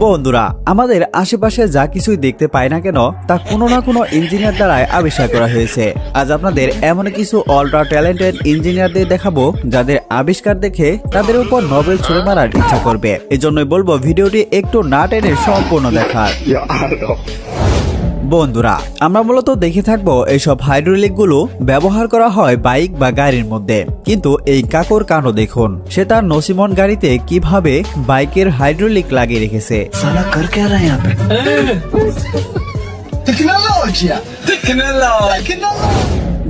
বন্ধুরা, আমাদের আশেপাশে যা কিছুই দেখতে পাই না কেন তা কোনো না কোনো ইঞ্জিনিয়ার দ্বারাই আবিষ্কার করা হয়েছে। আজ আপনাদের এমন কিছু আল্ট্রা ট্যালেন্টেড ইঞ্জিনিয়ারদের দেখাবো যাদের আবিষ্কার দেখে তাদের উপর নোবেল ছুড়ে মারার ইচ্ছা করবে। এজন্যই বলবো ভিডিওটি একটু না টেনে সম্পূর্ণ দেখার। বন্ধুরা, আমরা মূলত দেখে থাকবো এইসব হাইড্রোলিক গুলো ব্যবহার করা হয় বাইক বা গাড়ির মধ্যে, কিন্তু এই কাকুর কাণ্ড দেখুন। সে তার নসিমন গাড়িতে কিভাবে বাইকের হাইড্রোলিক লাগিয়ে রেখেছে।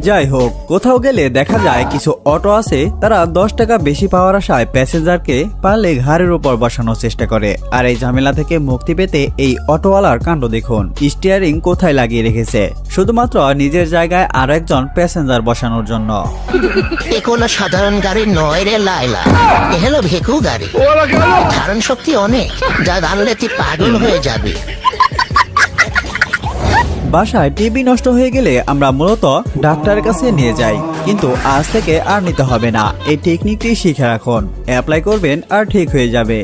যাই হোক, কোথাও গেলে দেখা যায় কিছু অটো আছে তারা 10 টাকা বেশি পাওয়ার আশায় প্যাসেঞ্জারকে পারলে ঘাড়ের উপর বসানোর চেষ্টা করে। আর এই ঝামেলা থেকে মুক্তি পেতে এই অটোওয়ালার কাণ্ড দেখুন। স্টিয়ারিং কোথায় লাগিয়ে রেখেছে, শুধুমাত্র নিজের জায়গায় আর একজন প্যাসেঞ্জার বসানোর জন্য। কোনো সাধারণ গাড়ি নয় রে লাইলা, এ হলো ভেকু গাড়ি। ধারণ শক্তি অনেক, যা জানলে তুই পাগল হয়ে যাবি। বাসায় টিভি নষ্ট হয়ে গেলে আমরা মূলত ডাক্তারের কাছে নিয়ে যাই, কিন্তু আজ থেকে আর নিতে হবে না। এই টেকনিকটি শিখে রাখুন, অ্যাপ্লাই করবেন আর ঠিক হয়ে যাবে।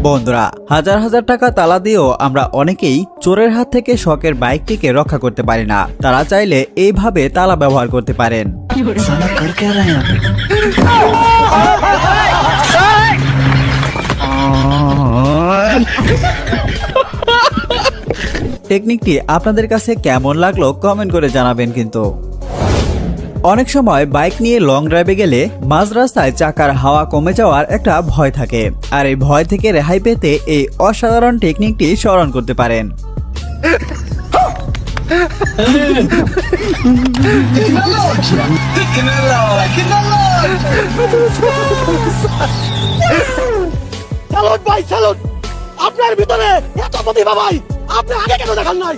বন্ধুরা, হাজার হাজার টাকা তালা দিয়েও আমরা অনেকেই চোরের হাত থেকে শখের বাইকটিকে রক্ষা করতে পারি না। তারা চাইলে এইভাবে তালা ব্যবহার করতে পারেন। টেকনিকটি আপনাদের কাছে কেমন লাগলো কমেন্ট করে জানাবেন। কিন্তু অনেক সময় বাইক নিয়ে লং ড্রাইভে গেলে মাঝ রাস্তায় চাকার হাওয়া কমে যাওয়ার একটা ভয় থাকে, আর এই ভয় থেকে রেহাই পেতে এই অসাধারণ টেকনিকটি স্মরণ করতে পারেন। আপনার ভিতরে এত প্রতিভা ভাই, আপনি আগে কেন দেখান নাই?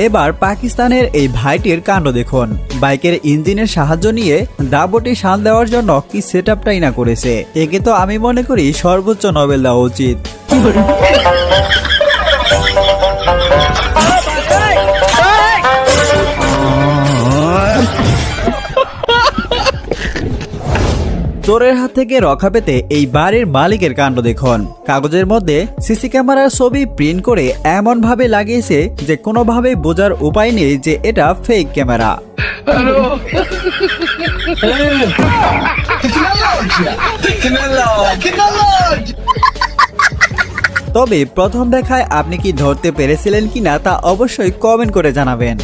এবার পাকিস্তানের এই ভাইটির কাণ্ড দেখুন। বাইকের ইঞ্জিনের সাহায্য নিয়ে দাবটি শান দেওয়ার জন্য কি সেটআপটাই না করেছে। একে তো আমি মনে করি সর্বোচ্চ নোবেল দেওয়া উচিত। চোরের হাত থেকে রক্ষা পেতে এই বাড়ির মালিকের কাণ্ড দেখুন। কাগজের মধ্যে সিসি ক্যামেরার ছবি প্রিন্ট করে এমন ভাবে লাগিয়েছে যে কোনোভাবে বোঝার উপায় নেই যে এটা ফেক ক্যামেরা। তবে প্রথম দেখায় আপনি কি ধরতে পেরেছিলেন কিনা তা অবশ্যই কমেন্ট করে জানাবেন।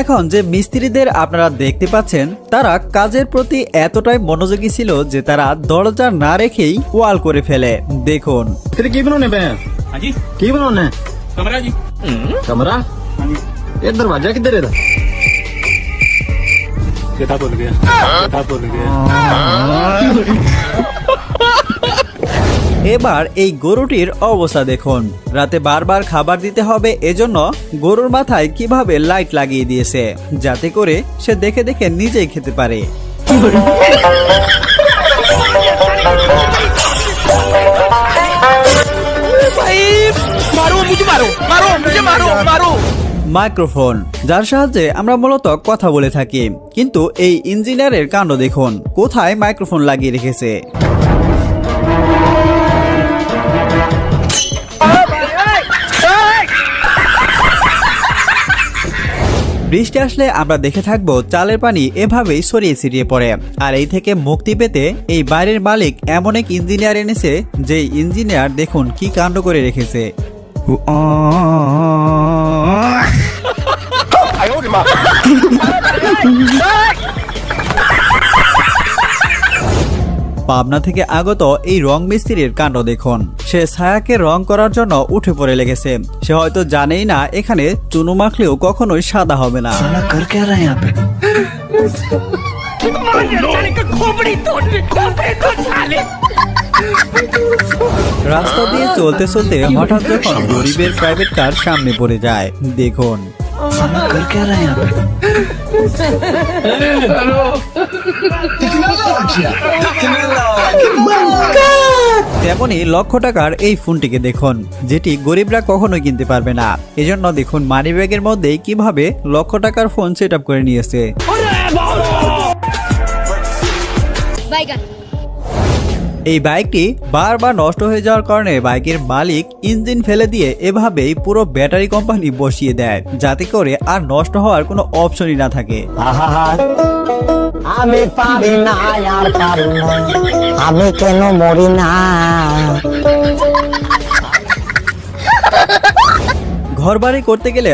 এখন যে মিস্ত্রিদের আপনারা দেখতে পাচ্ছেন তারা কাজের প্রতি এতটাই মনোযোগী ছিল যে তারা দরজা না রেখেই ওয়াল করে ফেলে। দেখুন কি बनाने কি बनाने कमरा ये दरवाजा किधर है? এবার এই গরুটির অবস্থা দেখুন। রাতে বারবার খাবার দিতে হবে, এজন্য গরুর মাথায় কিভাবে লাইট লাগিয়ে দিয়েছে যাতে করে সে দেখে দেখে নিজেই খেতে পারে। মাইক্রোফোন, যার সাহায্যে আমরা মূলত কথা বলে থাকি, কিন্তু এই ইঞ্জিনিয়ারের কাণ্ড দেখুন। কোথায় মাইক্রোফোন লাগিয়ে রেখেছে। বৃষ্টি আসলে আমরা দেখে থাকবো চালের পানি এভাবেই ছড়িয়ে ছিটিয়ে পড়ে। আর এই থেকে মুক্তি পেতে এই বাড়ির মালিক এমন এক ইঞ্জিনিয়ার এনেছে, যে ইঞ্জিনিয়ার দেখুন কি কাণ্ড করে রেখেছে। পাবনা থেকে আগত এই রং মিস্ত্রির কাণ্ড দেখুন। সে ছায়াকে রং করার জন্য উঠে পড়ে লেগেছে। সে হয়তো জানেই না এখানে চুনো মাখলেও কখনোই সাদা হবে না। রাস্তা দিয়ে চলতে চলতে হঠাৎ যখন গরিবের প্রাইভেট কার সামনে পড়ে যায়, দেখুন। Technology! তেমনই লক্ষ টাকার এই ফোনটিকে দেখুন, যেটি গরিবরা কখনোই কিনতে পারবে না। এজন্য দেখুন মানিব্যাগের মধ্যেই কিভাবে লক্ষ টাকার ফোন সেট আপ করে নিয়েছে। এই বাইকটি বারবার নষ্ট হয়ে যাওয়ার কারণে বাইকের মালিক ইঞ্জিন ফেলে দিয়ে এভাবেই পুরো ব্যাটারি কোম্পানি বসিয়ে দেয়, যাতে করে আর নষ্ট হওয়ার কোনো অপশনই না থাকে। আমি পারি না আর পারি না, আমি কেন মরি না। ঘরবাড়ি করতে গেলে